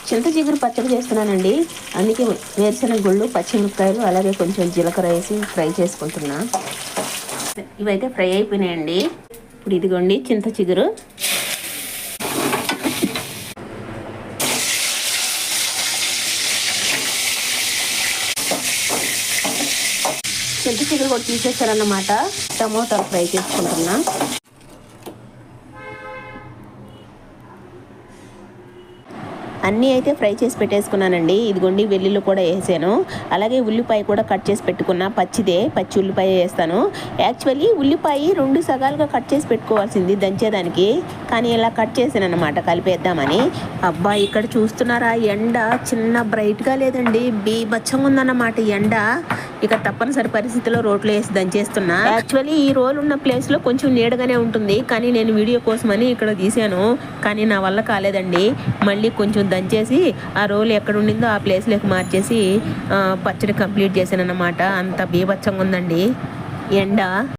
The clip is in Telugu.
చింత చిగురు పచ్చడి చేస్తున్నానండి. అందుకే వేరుశనగ గుళ్ళు, పచ్చిమిరపకాయలు, అలాగే కొంచెం జీలకర్ర వేసి ఫ్రై చేసుకుంటున్నా. ఇవైతే ఫ్రై అయిపోయినాయండి. ఇప్పుడు ఇదిగోండి చింత చిగురు. చింత చిగురు కూడా తీసేస్తారన్నమాట. టమోటాలు ఫ్రై చేసుకుంటున్నా. అన్నీ అయితే ఫ్రై చేసి పెట్టేసుకున్నానండి. ఇదిగోండి వెల్లుల్లి కూడా వేసాను. అలాగే ఉల్లిపాయ కూడా కట్ చేసి పెట్టుకున్నా. పచ్చి ఉల్లిపాయ వేస్తాను. యాక్చువల్లీ ఉల్లిపాయ 2 సగాలుగా కట్ చేసి పెట్టుకోవాల్సింది దంచేదానికి, కానీ ఇలా కట్ చేసాను అనమాట కలిపేద్దామని. అబ్బా ఇక్కడ చూస్తున్నారా, ఎండ చిన్న బ్రైట్గా లేదండి, బీభత్సంగా ఉందన్నమాట ఎండ. ఇక తప్పనిసరి పరిస్థితిలో రోట్లో వేసి దంచేస్తున్నా. యాక్చువల్లీ ఈ రోల్ ఉన్న ప్లేస్లో కొంచెం నీడగానే ఉంటుంది, కానీ నేను వీడియో కోసమని ఇక్కడ తీసాను. కానీ నా వల్ల కాలేదండి. మళ్ళీ కొంచెం దంచేసి ఆ రోల్ ఎక్కడ ఉండిందో ఆ ప్లేస్లోకి మార్చేసి పచ్చడి కంప్లీట్ చేశాను అన్నమాట. అంత బీభత్సంగా ఉందండి ఎండ.